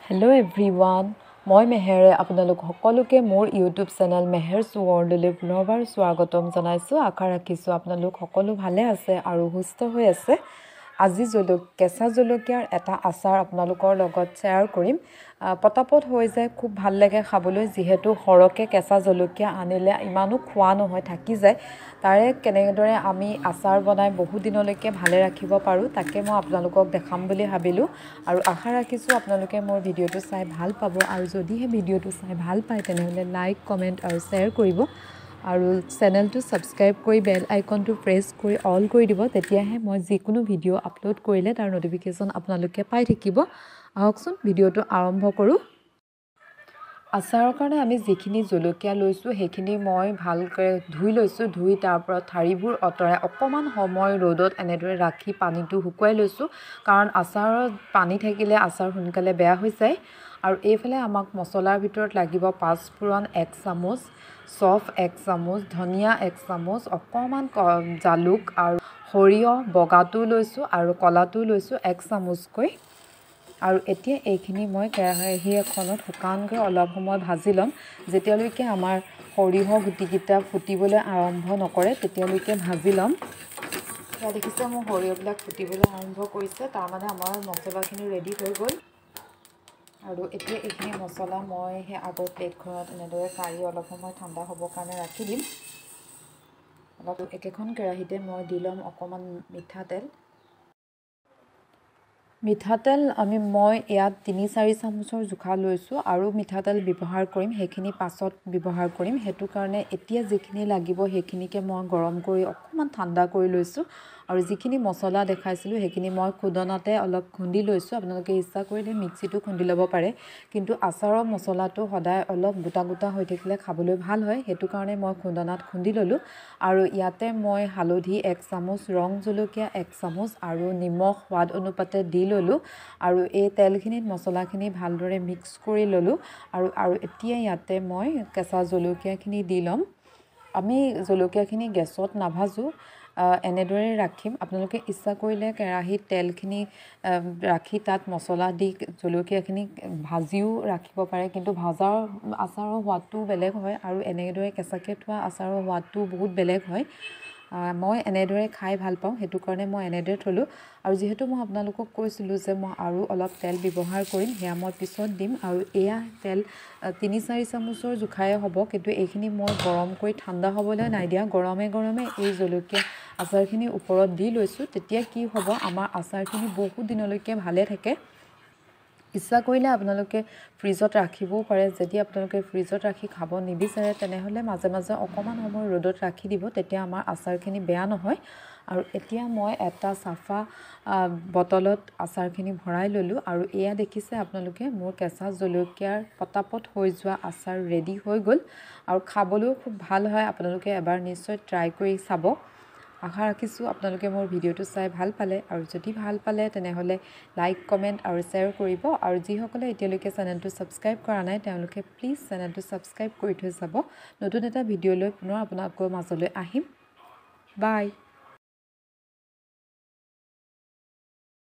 Hello' everyone মই মেহেৰে আপোনালোক সকলোকে মোৰ ইউটিউব চেনেল মেহেৰছ ৱৰ্ল্ডলৈ পুনৰবাৰ স্বাগতম জনাইছোঁ। আশা ৰাখিছোঁ আপোনালোক সকলো ভালে আছে আৰু সুস্থ হৈ আছে। আজি কেঁচা জলকীয়াৰ এটা আচাৰ আপোনালোকৰ লগত শ্বেয়াৰ কৰিম। পটাপট হৈ যায়, খুব ভাল লাগে খাবলৈ। যিহেতু সৰহকৈ কেঁচা জলকীয়া আনিলে ইমানো খোৱা নহয়, থাকি যায়। তাৰে কেনেদৰে আমি আচাৰ বনাই বহু দিনলৈকে ভালে ৰাখিব পাৰোঁ তাকে মই আপোনালোকক দেখাম বুলি ভাবিলোঁ আৰু আশা ৰাখিছোঁ আপোনালোকে মোৰ ভিডিঅ'টো চাই ভাল পাব। আৰু যদিহে ভিডিঅ'টো চাই ভাল পায় তেনেহ'লে লাইক, কমেণ্ট আৰু শ্বেয়াৰ কৰিব আৰু চেনেলটো ছাবস্ক্ৰাইব কৰি বেল আইকনটো প্ৰেছ কৰি অল কৰি দিব। তেতিয়াহে মই যিকোনো ভিডিঅ' আপলোড কৰিলে তাৰ ন'টিফিকেশ্যন আপোনালোকে পাই থাকিব। আহকচোন ভিডিঅ'টো আৰম্ভ কৰোঁ। আচাৰৰ কাৰণে আমি যিখিনি জলকীয়া লৈছোঁ সেইখিনি মই ভালকৈ ধুই লৈছোঁ। ধুই তাৰ পৰা ঠাৰিবোৰ আঁতৰাই অকণমান সময় ৰ'দত এনেদৰে ৰাখি পানীটো শুকুৱাই লৈছোঁ, কাৰণ আচাৰত পানী থাকিলে আচাৰ সোনকালে বেয়া হৈ যায়। আৰু এইফালে আমাক মছলাৰ ভিতৰত লাগিব পাঁচফোৰণ 1 চামুচ, চফ 1 চামুচ, ধনিয়া 1 চামুচ, অকণমান জালুক আৰু সৰিয়হ বগাটো লৈছোঁ আৰু কলাটো লৈছোঁ 1 চামুচকৈ। আৰু এতিয়া এইখিনি মই কেৰাহী এখনত শুকানকৈ অলপ সময় ভাজি ল'ম। যেতিয়ালৈকে আমাৰ সৰিয়হ গুটিকেইটা ফুটিবলৈ আৰম্ভ নকৰে তেতিয়ালৈকে ভাজি ল'ম। এতিয়া দেখিছে মোৰ সৰিয়হবিলাক ফুটিবলৈ আৰম্ভ কৰিছে, তাৰমানে আমাৰ মছলাখিনি ৰেডি হৈ গ'ল। আৰু এতিয়া এইখিনি মছলা মই সেই আগৰ প্লেটখনত এনেদৰে কাঢ়ি অলপ সময় ঠাণ্ডা হ'বৰ কাৰণে ৰাখি দিম। অলপ একেখন কেৰাহীতে মই দি ল'ম অকণমান মিঠাতেল। মই ইয়াত 3-4 চামুচৰ জোখা লৈছোঁ আৰু মিঠাতেল ব্যৱহাৰ কৰিম, সেইখিনি পাছত ব্যৱহাৰ কৰিম। সেইটো কাৰণে এতিয়া যিখিনি লাগিব সেইখিনিকে মই গৰম কৰি অকণমান ঠাণ্ডা কৰি লৈছোঁ। আৰু যিখিনি মছলা দেখাইছিলোঁ সেইখিনি মই খুন্দনাতে অলপ খুন্দি লৈছোঁ। আপোনালোকে ইচ্ছা কৰিলে মিক্সিটো খুন্দি ল'ব পাৰে, কিন্তু আচাৰৰ মছলাটো সদায় অলপ গোটা গোটা হৈ থাকিলে খাবলৈ ভাল হয়। সেইটো কাৰণে মই খুন্দনাত খুন্দি ল'লোঁ। আৰু ইয়াতে মই হালধি 1 চামুচ, ৰং জলকীয়া 1 চামুচ আৰু নিমখ সোৱাদ অনুপাতে দি ল'লোঁ। আৰু এই তেলখিনিত মছলাখিনি ভালদৰে মিক্স কৰি ল'লোঁ। আৰু এতিয়া ইয়াতে মই কেঁচা জলকীয়াখিনি দি ল'ম। আমি জলকীয়াখিনি গেছত নাভাজোঁ, এনেদৰে ৰাখিম। আপোনালোকে ইচ্ছা কৰিলে কেৰাহীত তেলখিনি ৰাখি তাত মছলা দি জলকীয়াখিনি ভাজিও ৰাখিব পাৰে, কিন্তু ভাজাৰ আচাৰৰ সোৱাদটোও বেলেগ হয় আৰু এনেদৰে কেঁচাকৈ থোৱা আচাৰৰ সোৱাদটোও বহুত বেলেগ হয়। মই এনেদৰে খাই ভাল পাওঁ, সেইটো কাৰণে মই এনেদৰে থ'লোঁ। আৰু যিহেতু মই আপোনালোকক কৈছিলোঁ যে মই আৰু অলপ তেল ব্যৱহাৰ কৰিম, সেয়া মই পিছত দিম। আৰু এয়া তেল 3-4 চামুচৰ জোখাৰে হ'ব, কিন্তু এইখিনি মই গৰম কৰি ঠাণ্ডা হ'বলৈ নাই দিয়া। গৰমে গৰমে এই জলকীয়া আচাৰখিনি ওপৰত দি লৈছোঁ। তেতিয়া কি হ'ব, আমাৰ আচাৰখিনি বহুত দিনলৈকে ভালে থাকে। ইচ্ছা কৰিলে আপোনালোকে ফ্ৰিজত ৰাখিবও পাৰে। যদি আপোনালোকে ফ্ৰিজত ৰাখি খাব নিবিচাৰে তেনেহ'লে মাজে মাজে অকণমান সময় ৰ'দত ৰাখি দিব, তেতিয়া আমাৰ আচাৰখিনি বেয়া নহয়। আৰু এতিয়া মই এটা চাফা বটলত আচাৰখিনি ভৰাই ল'লোঁ। আৰু এয়া দেখিছে আপোনালোকে মোৰ কেঁচা জলকীয়াৰ পটাপট হৈ যোৱা আচাৰ ৰেডি হৈ গ'ল। আৰু খাবলৈও খুব ভাল হয়, আপোনালোকে এবাৰ নিশ্চয় ট্ৰাই কৰি চাব। আশা ৰাখিছোঁ আপোনালোকে মোৰ ভিডিঅ'টো চাই ভাল পালে, আৰু যদি ভাল পালে তেনেহ'লে লাইক, কমেণ্ট আৰু শ্বেয়াৰ কৰিব। আৰু যিসকলে এতিয়ালৈকে চেনেলটো ছাবস্ক্ৰাইব কৰা নাই তেওঁলোকে প্লিজ চেনেলটো ছাবস্ক্ৰাইব কৰি থৈ যাব। নতুন এটা ভিডিঅ' লৈ পুনৰ আপোনালোকৰ মাজলৈ আহিম। বাই।